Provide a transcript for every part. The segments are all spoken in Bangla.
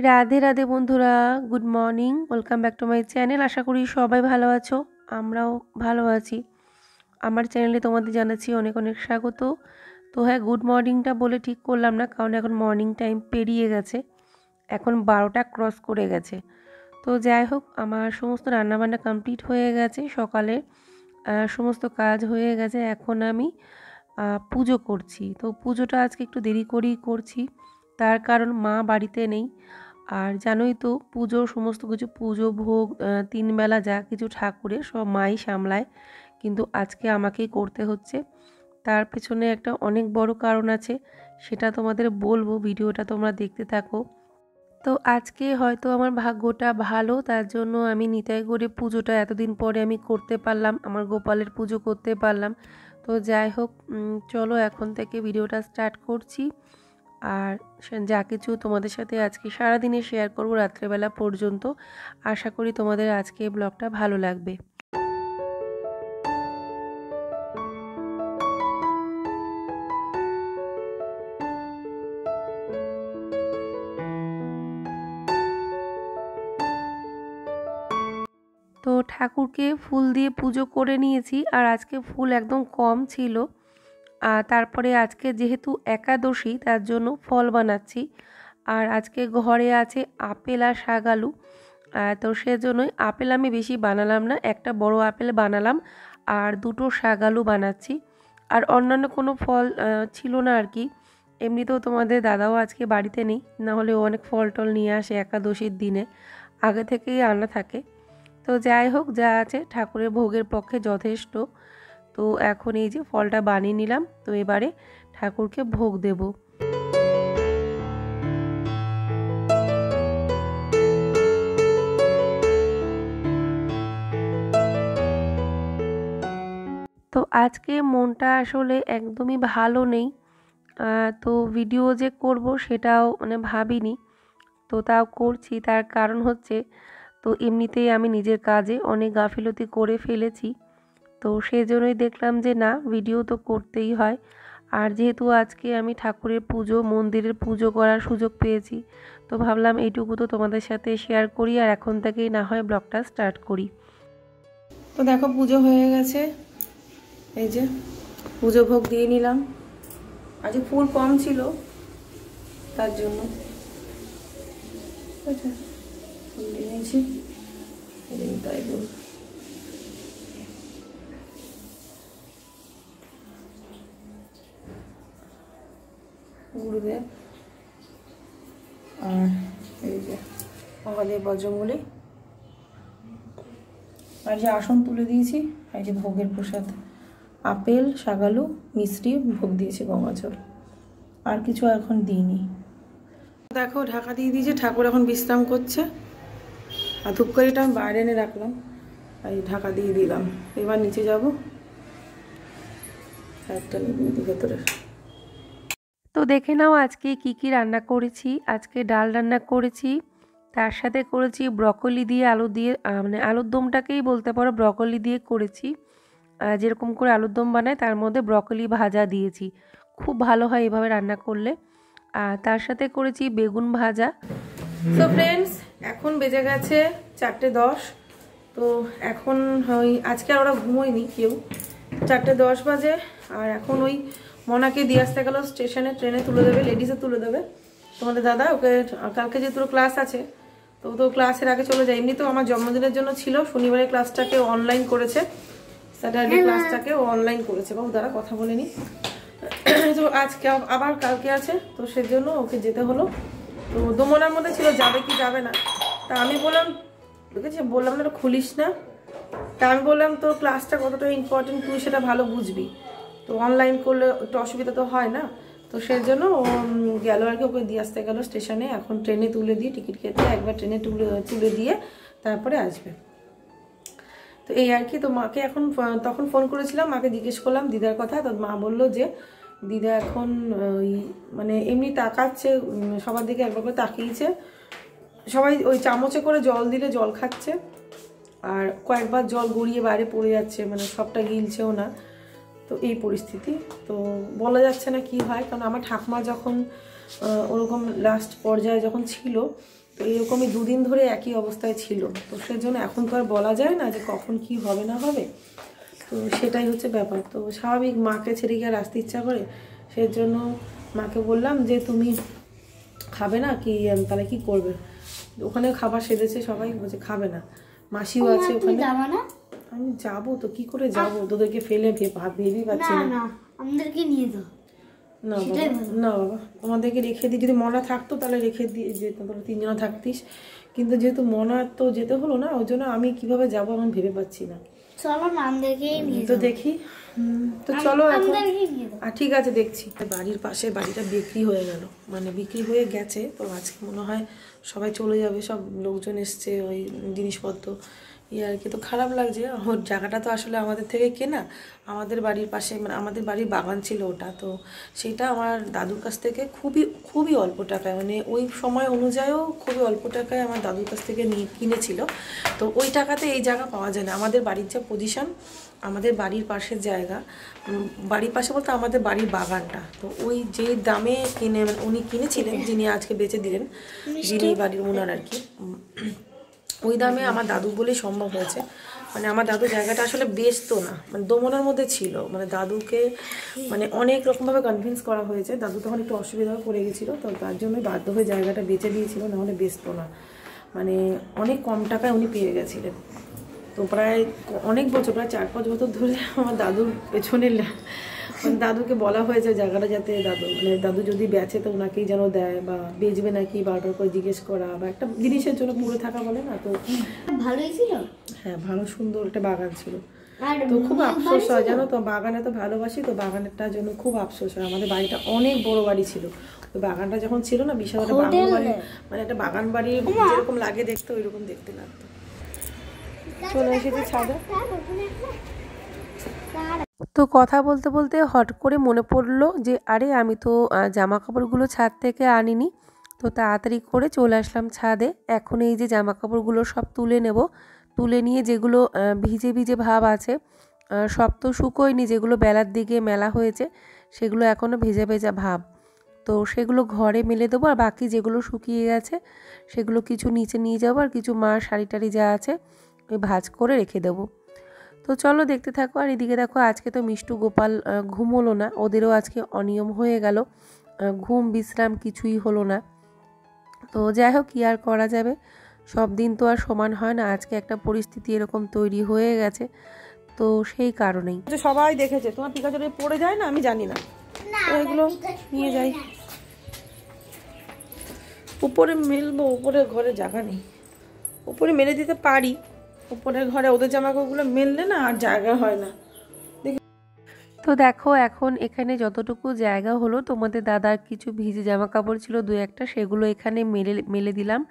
রাধে রাধে বন্ধুরা, good morning, welcome back to my channel. আশা করি সবাই ভালো আছো, আমরাও ভালো আছি। আমার চ্যানেলে তোমাদের জানাচ্ছি অনেক অনেক স্বাগত। তো হ্যাঁ, গুড মর্নিংটা বলে ঠিক করলাম না, কারণ এখন মর্নিং টাইম পেরিয়ে গেছে, এখন 12টা ক্রস করে গেছে। তো যাই হোক, আমার সমস্ত রান্নাবান্না কমপ্লিট হয়ে গেছে, সকালে সমস্ত কাজ হয়ে গেছে। এখন আমি পুজো করছি। তো পুজোটা আজকে একটু দেরি করেই করছি, তার কারণ মা বাড়িতে নেই। আর জানোই তো, পুজো সমস্ত কিছু, পুজো ভোগ 3 বেলা যা কিছু ঠাকুরের সব মাই সামলায়, কিন্তু আজকে আমাকেই করতে হচ্ছে। তার পেছনে একটা অনেক বড় কারণ আছে, সেটা তোমাদের বলবো, ভিডিওটা তোমরা দেখতে থাকো। তো আজকে হয়তো আমার ভাগ্যটা ভালো, তার জন্য আমি নিতাই করে পুজোটা এতদিন পরে আমি করতে পারলাম, আমার গোপালের পুজো করতে পারলাম। তো যাই হোক, চলো এখন থেকে ভিডিওটা স্টার্ট করছি। আর যা কিছু তোমাদের সাথে আজকে সারাদিনে শেয়ার করব রাত্রেবেলা পর্যন্ত। আশা করি তোমাদের আজকে ব্লগটা ভালো লাগবে। তো ঠাকুরকে ফুল দিয়ে পুজো করে নিয়েছি, আর আজকে ফুল একদম কম ছিল। তারপরে আজকে যেহেতু একাদশী, তার জন্য ফল বানাচ্ছি। আর আজকে ঘরে আছে আপেল আর শাকালু, তো সেজন্যই আপেল আমি বেশি বানালাম না, একটা বড় আপেল বানালাম আর 2টো শাকালু বানাচ্ছি। আর অন্যান্য কোনো ফল ছিল না আর কি। এমনিতেও তোমাদের দাদাও আজকে বাড়িতে নেই, নাহলে ও অনেক ফল টল নিয়ে আসে একাদশীর দিনে, আগে থেকেই আনা থাকে। তো যাই হোক, যা আছে ঠাকুরের ভোগের পক্ষে যথেষ্ট। তো এখন এই যে ফলটা বানিয়ে নিলাম, তো এবারে ঠাকুরকে ভোগ দেব। তো আজকে মনটা আসলে একদমই ভালো নেই, তো ভিডিও যে করব সেটাও ভাবিনি, তো তাও করছি। তার কারণ হচ্ছে, তো এমনিতেই আমি নিজের কাজে অনেক গাফিলতি করে ফেলেছি, তো সেজন্যই দেখলাম যে না, ভিডিও তো করতেই হয়। আর যেহেতু আজকে আমি ঠাকুরের পুজো, মন্দিরের পুজো করার সুযোগ পেয়েছি, তো ভাবলাম এইটুকু তো তোমাদের সাথে শেয়ার করি, আর এখন থেকেই না হয় ব্লগটা স্টার্ট করি। তো দেখো, পুজো হয়ে গেছে, এই যে পুজো ভোগ দিয়ে নিলাম। আজকে ফুল কম ছিল, তার জন্য ফুল দিয়ে নিয়েছি। তাই বল, গুরুদেব আর এই যে মহাদেব বজরঙ্গলী, আর যে আসন তুলে দিয়েছি, আর যে ভোগের প্রসাদ আপেল শাকালু মিষ্টি ভোগ দিয়েছি, গঙ্গাজল, আর কিছু এখন দিইনি। দেখো ঢাকা দিয়ে দিয়েছে, ঠাকুর এখন বিশ্রাম করছে। আর ধূপকাঠিটা আমি বাইরে এনে রাখলাম, আর ঢাকা দিয়ে দিলাম। এবার নিচে যাব, একটা নিবি ভেতরে। তো দেখে নাও আজকে কি কি রান্না করেছি। আজকে ডাল রান্না করেছি, তার সাথে করেছি ব্রকলি দিয়ে আলু দিয়ে, আলুর দমটাকেই বলতে পারো, ব্রকলি দিয়ে করেছি। যেরকম করে আলুর দম বানায় তার মধ্যে ব্রকলি ভাজা দিয়েছি, খুব ভালো হয় এভাবে রান্না করলে। আর তার সাথে করেছি বেগুন ভাজা। তো ফ্রেন্ডস, এখন বেজে গেছে 4:10। তো এখন ওই আজকে আর ওরা ঘুমোয়নি কেউ, 4:10 বাজে। আর এখন ওই মনাকে দিয়ে আসতে গেল স্টেশনে, ট্রেনে তুলে দেবে, লেডিসে তুলে দেবে তোমাদের দাদা। ওকে কালকে যেহেতু ক্লাস আছে, তো তো ক্লাসের আগে চলে যায়। এমনিতেও আমার জন্মদিনের জন্য ছিল, শনিবারের ক্লাসটাকে অনলাইন করেছে, স্যাটারডে ক্লাসটাকে ও অনলাইন করেছে। বাবু দ্বারা কথা বলেনি, তো আজকে আবার কালকে আছে, তো সেজন্য ওকে যেতে হলো। তো দোমনার মধ্যে ছিল যাবে কি যাবে না, তা আমি বললাম, বললাম না খুলিস না, তা আমি বললাম তোর ক্লাসটা কতটা ইম্পর্টেন্ট তুই সেটা ভালো বুঝবি, তো অনলাইন করলে একটু অসুবিধা তো হয় না। তো সেই জন্য ও গেল আর কি, ওকে দিয়ে আসতে গেল স্টেশনে। এখন ট্রেনে তুলে দিয়ে টিকিট কেটে একবার ট্রেনে তুলে দিয়ে তারপরে আসবে। তো এই আর কি। তো মাকে এখন তখন ফোন করেছিলাম, মাকে জিজ্ঞেস করলাম দিদার কথা। তো মা বললো যে দিদা এখন ওই এমনি তাকাচ্ছে, সবার দিকে একবার করে তাকিয়েছে, সবাই ওই চামচে করে জল দিলে জল খাচ্ছে, আর কয়েকবার জল গড়িয়ে বাইরে পড়ে যাচ্ছে, সবটা গিলছেও না। তো এই পরিস্থিতি, তো বলা যাচ্ছে না কি হয়। কারণ আমার ঠাকুমা যখন ওরকম লাস্ট পর্যায়ে যখন ছিল, তো এরকমই 2 দিন ধরে একই অবস্থায় ছিল। তো সেজন্য এখন তো আর বলা যায় না যে কখন কি হবে না হবে। তো সেটাই হচ্ছে ব্যাপার। তো স্বাভাবিক মাকে ছেড়ে গিয়ে আর আসতে ইচ্ছা করে, সেজন্য মাকে বললাম যে তুমি খাবে না কি, তাহলে কি করবে? ওখানে খাবার সেজেছে, সবাই বলছে খাবে না, মাসিও আছে ওখানে। আমি যাবো তো কি করে যাবো, তোদেরকে ফেলে ভেবেই পাচ্ছি না। আমাদেরকে নিয়ে যাও। না বাবা, না বাবা, আমাদেরকে রেখে দিই। যদি মনা থাকতো তাহলে রেখে দিয়ে যেত, তোরা 3 জন থাকতিস। কিন্তু যেহেতু মনা তো যেতে হলো না, ওই জন্য আমি কিভাবে যাবো আমি ভেবে পাচ্ছি না। চলো না আমাদেরকেই নিয়ে তো দেখি। তো চলো এখন। আর ঠিক আছে, দেখছি। বাড়ির পাশে বাড়িটা বিক্রি হয়ে গেল, মানে বিক্রি হয়ে গেছে। তো আজকে মনে হয় সবাই চলে যাবে, সব লোকজন এসছে ওই জিনিসপত্র আর কি। তো খারাপ লাগছে। ওর জায়গাটা তো আসলে আমাদের থেকে কেনা, আমাদের বাড়ির পাশে, মানে আমাদের বাড়ির বাগান ছিল ওটা। তো সেটা আমার দাদুর কাছ থেকে খুবই খুবই অল্প টাকায়, মানে ওই সময় অনুযায়ীও খুবই অল্প টাকায় আমার দাদুর কাছ থেকে নিয়ে কিনেছিল। তো ওই টাকাতে এই জায়গা পাওয়া যায় না। আমাদের বাড়ির যা পজিশন, আমাদের বাড়ির পাশের জায়গা, বাড়ির পাশে বলতে আমাদের বাড়ির বাগানটা, তো ওই যে দামে কিনে উনি কিনেছিলেন, যিনি আজকে বেচে দিলেন, যিনি বাড়ির ওনার আর কি, ওই দামে আমার দাদু বলেই সম্ভব হয়েছে। মানে আমার দাদু জায়গাটা আসলে বেচতো না, মানে দোমনার মধ্যে ছিল। মানে দাদুকে মানে অনেক রকমভাবে কনভিন্স করা হয়েছে, দাদু তখন একটু অসুবিধায় পড়ে গেছিলো। তো তার জন্যই বাধ্য হয়ে জায়গাটা বেচে দিয়েছিল, নাহলে বেচতো না। মানে অনেক কম টাকায় উনি পেয়ে গেছিলেন। তো প্রায় অনেক বছর, প্রায় 4-5 বছর ধরে আমার দাদুর পেছনে, মানে দাদুকে বলা হয়েছে জায়গাটা যাতে দাদু যদি বেচে তো ওনাকেই যেন দেয়, বা বেচবে নাকি বারবার করে জিজ্ঞেস করা, বা একটা জিনিসের জন্য পড়ে থাকা বলে না। তো ভালোই ছিল। হ্যাঁ, ভালো সুন্দর একটা বাগান ছিল। তো খুব আফসোস হয় জানো তো, বাগানে তো ভালোবাসি, তো বাগানটার জন্য খুব আফসোস হয়। আমাদের বাড়িটা অনেক বড় বাড়ি ছিল, ওই বাগানটা যখন ছিল না, বিশাল একটা বাগান বাড়ি, মানে একটা বাগান বাড়ি যেরকম লাগে দেখতে, ওইরকম দেখতে লাগতো। চলে এসেছি ছাদে। তো কথা বলতে বলতে হট করে মনে পড়লো যে আরে আমি তো জামা কাপড়গুলো ছাদ থেকে আনিনি। তো তাড়াতাড়ি করে চলে আসলাম ছাদে। এখন এই যে জামা কাপড়গুলো সব তুলে নেব। তুলে নিয়ে যেগুলো ভিজে ভিজে ভাব আছে, সব তো শুকোয়নি, যেগুলো বেলার দিকে মেলা হয়েছে সেগুলো এখনও ভেজা ভেজা ভাব। তো সেগুলো ঘরে মেলে দেবো, আর বাকি যেগুলো শুকিয়ে গেছে সেগুলো কিছু নিচে নিয়ে যাবো, আর কিছু মার শাড়ি টাড়ি যা আছে ওই ভাঁজ করে রেখে দেবো। তো চলো দেখতে থাকো। আর এদিকে দেখো, আজকে তো মিষ্টু গোপাল ঘুমোলো না, ওদেরও আজকে অনিয়ম হয়ে গেল, ঘুম বিশ্রাম কিছুই হলো না। তো যাই হোক, কি আর করা যাবে, সব দিন তো আর সমান হয় না। আজকে একটা পরিস্থিতি এরকম তৈরি হয়ে গেছে, তো সেই কারণেই। সবাই দেখেছে তোমার পিকাচুর পড়ে যায় না, আমি জানি না, এগুলো নিয়ে যাই উপরে মেলবো। উপরে ঘরে জায়গা নেই, উপরে মেলে দিতে পারি, উপরের ঘরে ওদের জামা কাপড়গুলো মেললে না আর জায়গা হয় না। তো দেখো, এখন এখানে যতটুকু জায়গা হলো, তোমাদের দাদার কিছু ভিজে জামা কাপড় ছিল 2-1, সেগুলো এখানে মেলে দিলাম।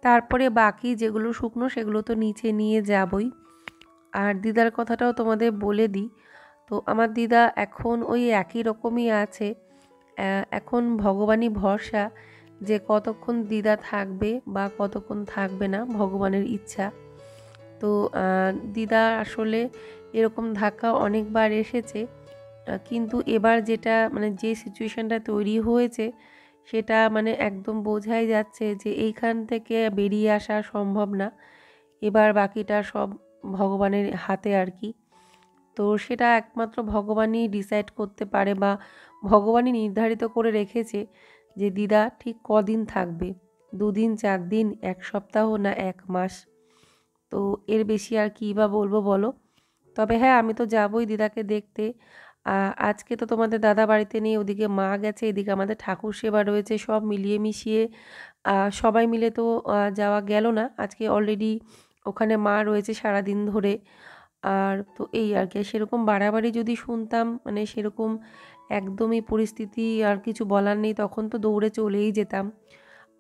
তারপরে বাকি যেগুলো শুকনো সেগুলো তো নিচে নিয়ে যাবই। আর দিদার কথাটাও তোমাদের বলে দিই, তো আমার দিদা এখন ওই একই রকমই আছে। এখন ভগবানই ভরসা, যে কতক্ষণ দিদা থাকবে বা কতক্ষণ থাকবে না, ভগবানের ইচ্ছা। তো দিদা আসলে এরকম ধাক্কা অনেকবার এসেছে, কিন্তু এবার যেটা মানে যে সিচুয়েশানটা তৈরি হয়েছে সেটা মানে একদম বোঝাই যাচ্ছে যে এইখান থেকে বেরিয়ে আসা সম্ভব না। এবার বাকিটা সব ভগবানের হাতে আর কি। তো সেটা একমাত্র ভগবানই ডিসাইড করতে পারে, বা ভগবানই নির্ধারিত করে রেখেছে যে দিদা ঠিক কদিন থাকবে, 2 দিন, 4 দিন, 1 সপ্তাহ না 1 মাস। তো এর বেশি আর কী বা বলবো বলো। তবে হ্যাঁ, আমি তো যাবই দিদাকে দেখতে। আজকে তো তোমাদের দাদা বাড়িতে নেই, ওদিকে মা গেছে, এদিকে আমাদের ঠাকুর সেবা রয়েছে, সব মিলিয়ে মিশিয়ে সবাই মিলে তো যাওয়া গেল না। আজকে অলরেডি ওখানে মা রয়েছে সারাদিন ধরে। আর তো এই আর কি, সেরকম বাড়াবাড়ি যদি শুনতাম, মানে সেরকম একদমই পরিস্থিতি আর কিছু বলার নেই, তখন তো দৌড়ে চলেই যেতাম।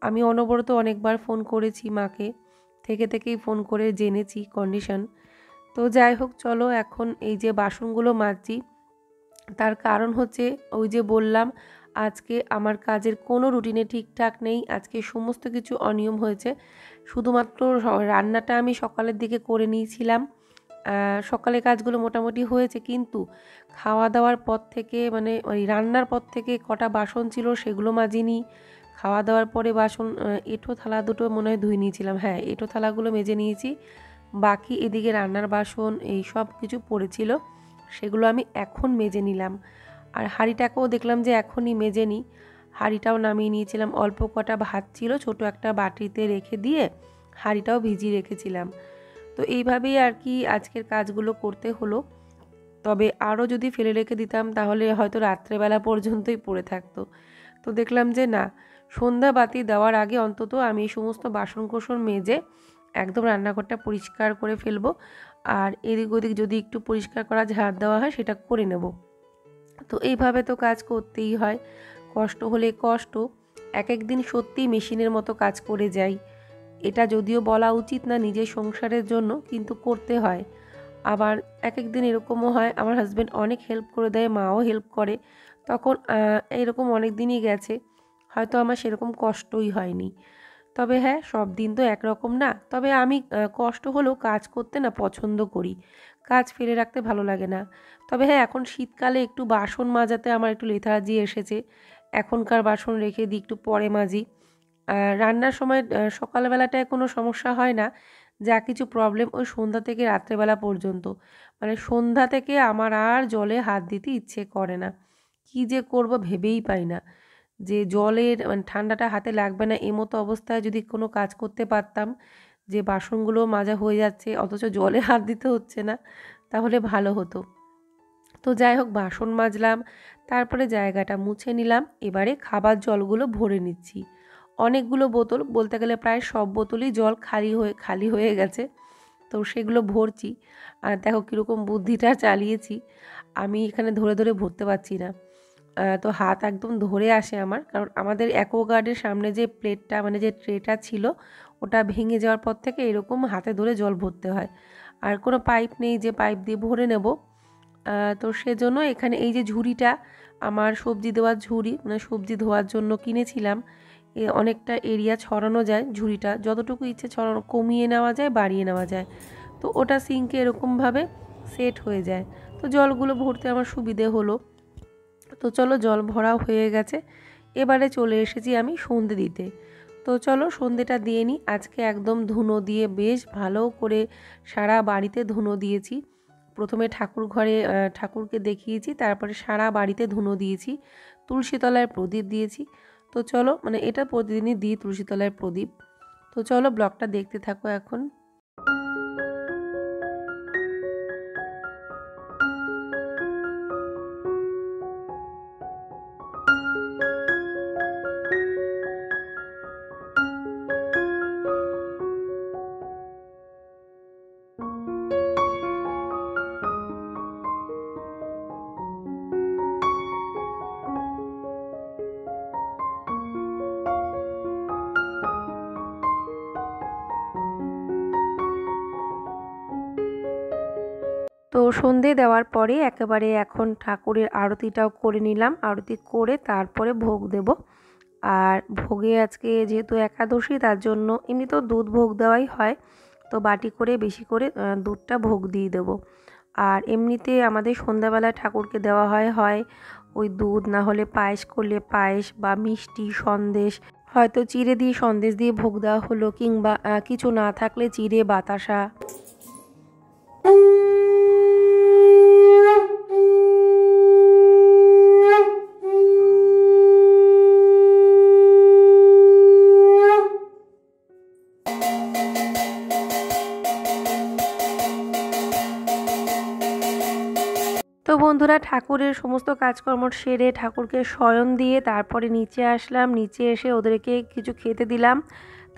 আমি অনবরত অনেকবার ফোন করেছি মাকে, থেকেই ফোন করে জেনেছি কন্ডিশন। তো যাই হোক, চলো এখন এই যে বাসনগুলো মাজছি, তার কারণ হচ্ছে ওই যে বললাম আজকে আমার কাজের কোনো রুটিনে ঠিকঠাক নেই। আজকে সমস্ত কিছু অনিয়ম হয়েছে। শুধুমাত্র রান্নাটা আমি সকালের দিকে করে নিয়েছিলাম, সকালে কাজগুলো মোটামুটি হয়েছে, কিন্তু খাওয়া দাওয়ার পর থেকে মানে ওই রান্নার পর থেকে কটা বাসন ছিল সেগুলো মাজিনি, খাওয়া দাওয়ার পরে বাসন এঁঠো থালা দুটো মনে হয় ধুয়ে নিয়েছিলাম, হ্যাঁ এঁঠো থালাগুলো মেজে নিয়েছি। বাকি এদিকে রান্নার বাসন এই সব কিছু পড়েছিল, সেগুলো আমি এখন মেজে নিলাম। আর হাঁড়িটাকেও দেখলাম যে এখনই মেজে নিই। হাঁড়িটাও নামিয়ে নিয়েছিলাম, অল্প কটা ভাত ছিল ছোট একটা বাটিতে রেখে দিয়ে হাঁড়িটাও ভিজিয়ে রেখেছিলাম। তো এইভাবেই আর কি আজকের কাজগুলো করতে হলো। তবে আরও যদি ফেলে রেখে দিতাম তাহলে হয়তো রাত্রেবেলা পর্যন্তই পড়ে থাকতো। তো দেখলাম যে না, সন্ধ্যা বাতি দেওয়ার আগে অন্তত আমি এই সমস্ত বাসনকোসন মেজে একদম রান্নাঘরটা পরিষ্কার করে ফেলবো। আর এদিক ওদিক যদি একটু পরিষ্কার করা ঝাড় দেওয়া হয় সেটা করে নেব। তো এইভাবে তো কাজ করতেই হয়, কষ্ট হলে কষ্ট। এক এক দিন সত্যিই মেশিনের মতো কাজ করে যাই। এটা যদিও বলা উচিত না নিজের সংসারের জন্য, কিন্তু করতে হয়। আবার এক এক দিন এরকমও হয় আমার হাজব্যান্ড অনেক হেল্প করে দেয়, মাও হেল্প করে, তখন এরকম অনেক দিনই গেছে, হয়তো আমার সেরকম কষ্টই হয়নি। তবে হ্যাঁ, সব দিন তো একরকম না। তবে আমি কষ্ট হলেও কাজ করতে না পছন্দ করি, কাজ ফেলে রাখতে ভালো লাগে না। তবে হ্যাঁ, এখন শীতকালে একটু বাসন মাজাতে আমার একটু লেথার্জি এসেছে, এখনকার বাসন রেখে দিই একটু পরে মাজি। রান্নার সময় সকালবেলাটায় কোনো সমস্যা হয় না, যা কিছু প্রবলেম ওই সন্ধ্যা থেকে রাত্রেবেলা পর্যন্ত। মানে সন্ধ্যা থেকে আমার আর জলে হাত দিতে ইচ্ছে করে না, কী যে করব ভেবেই পাই না। যে জলের মানে ঠান্ডাটা হাতে লাগবে না এমতো অবস্থায় যদি কোনো কাজ করতে পারতাম, যে বাসনগুলো মাজা হয়ে যাচ্ছে অথচ জলে হাত দিতে হচ্ছে না, তাহলে ভালো হতো। তো যাই হোক, বাসন মাজলাম, তারপরে জায়গাটা মুছে নিলাম। এবারে খাবার জলগুলো ভরে নিচ্ছি। অনেকগুলো বোতল, বলতে গেলে প্রায় সব বোতলই জল খালি হয়ে গেছে, তো সেগুলো ভরছি। আর দেখো কীরকম বুদ্ধিটা চালিয়েছি, আমি এখানে ধরে ধরে ভরতে পারছি না। তো হাত একদম ধরে আসে আমার, কারণ আমাদের অ্যাকোয়াগার্ডের সামনে যে প্লেটটা মানে যে ট্রেটা ছিল ওটা ভেঙে যাওয়ার পর থেকে এরকম হাতে ধরে জল ভরতে হয়। আর কোনো পাইপ নেই যে পাইপ দিয়ে ভরে নেব। তো সেজন্য এখানে এই যে ঝুড়িটা, আমার সবজি দেওয়ার ঝুড়ি, মানে সবজি ধোয়ার জন্য কিনেছিলাম। অনেকটা এরিয়া ছড়ানো যায়, ঝুড়িটা যতটুকু ইচ্ছে ছড়ানো, কমিয়ে নেওয়া যায় বাড়িয়ে নেওয়া যায়। তো ওটা সিঙ্কে এরকমভাবে সেট হয়ে যায়, তো জলগুলো ভরতে আমার সুবিধে হলো। তো চলো, জল ভরাও হয়ে গেছে, এবারে চলে এসেছি আমি সন্ধে দিতে। তো চলো সন্ধেটা দিয়ে নিই। আজকে একদম ধুনো দিয়ে বেশ ভালো করে সারা বাড়িতে ধুনো দিয়েছি। প্রথমে ঠাকুর ঘরে ঠাকুরকে দেখিয়েছি, তারপরে সারা বাড়িতে ধুনো দিয়েছি, তুলসী তলায় প্রদীপ দিয়েছি। তো চলো, মানে এটা প্রতিদিনই দিই তুলসী তলায় প্রদীপ। তো চলো ব্লগটা দেখতে থাকো এখন। তো সন্ধে দেওয়ার পরে একেবারে এখন ঠাকুরের আরতিটাও করে নিলাম, আরতি করে তারপরে ভোগ দেব। আর ভোগে আজকে যেহেতু একাদশী, তার জন্য এমনি তো দুধ ভোগ দেওয়াই হয়, তো বাটি করে বেশি করে দুধটা ভোগ দিয়ে দেব। আর এমনিতে আমাদের সন্ধ্যাবেলায় ঠাকুরকে দেওয়া হয় ওই দুধ, না হলে পায়েস করলে পায়েস, বা মিষ্টি সন্দেশ, হয়তো চিড়ে দিয়ে সন্দেশ দিয়ে ভোগ দেওয়া হলো, কিংবা কিছু না থাকলে চিড়ে বাতাসা। তো বন্ধুরা, ঠাকুরের সমস্ত কাজকর্ম সেরে ঠাকুরকে শয়ন দিয়ে তারপরে নিচে আসলাম। নিচে এসে ওদেরকে কিছু খেতে দিলাম।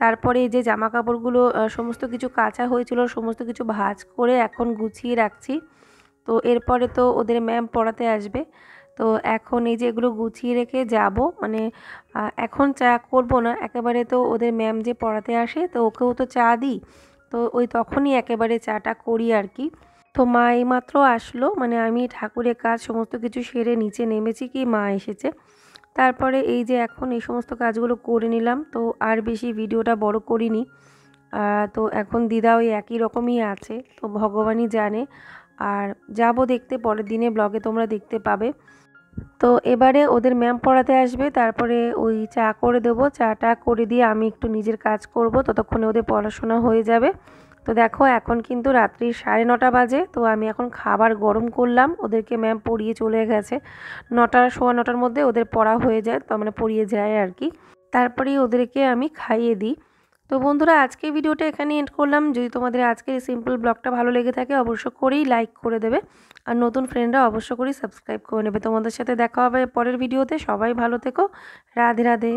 তারপরে এই যে জামা কাপড়গুলো সমস্ত কিছু কাচা হয়েছিল সমস্ত কিছু ভাঁজ করে এখন গুছিয়ে রাখছি। তো এরপরে তো ওদের ম্যাম পড়াতে আসবে, তো এখন এই যে এগুলো গুছিয়ে রেখে যাব, মানে এখন চা করব না একেবারে, তো ওদের ম্যাম যে পড়াতে আসে তো ওকেও তো চা দিই, তো ওই তখনই একেবারে চাটা করি আর কি। তো মা এইমাত্র আসলো, মানে আমি ঠাকুরের কাজ সমস্ত কিছু সেরে নিচে নেমেছি কি মা এসেছে। তারপরে এই যে এখন এই সমস্ত কাজগুলো করে নিলাম, তো আর বেশি ভিডিওটা বড় করিনি। তো এখন দিদা ওই একই রকমই আছে, তো ভগবানই জানে। আর যাব দেখতে, পরের দিনে ব্লগে তোমরা দেখতে পাবে। তো তো এবারে ওদের ম্যাম পড়াতে আসবে, তারপরে ওই চা করে দেবো, চাটা করে দিয়ে আমি একটু নিজের কাজ করব, ততক্ষণে ওদের পড়াশোনা হয়ে যাবে। তো দেখো এখন কিন্তু রাত্রি 9:30 বাজে। তো আমি এখন খাবার গরম করলাম, ওদেরকে ম্যাম পড়িয়ে চলে গেছে, 9:15 মধ্যে ওদের পড়া হয়ে যায়, তো মানে পড়িয়ে যায় আর কি, তারপরেই ওদেরকে আমি খাইয়ে দিই। তো বন্ধুরা আজকের ভিডিওটা এখানে এন্ড করলাম। যদি তোমাদের আজকের সিম্পল ব্লগটা ভালো লেগে থাকে অবশ্য করেই লাইক করে দেবে, আর নতুন ফ্রেন্ডরা অবশ্য করেই সাবস্ক্রাইব করে নেবে। তোমাদের সাথে দেখা হবে পরের ভিডিওতে। সবাই ভালো থেকো। রাধে রাধে।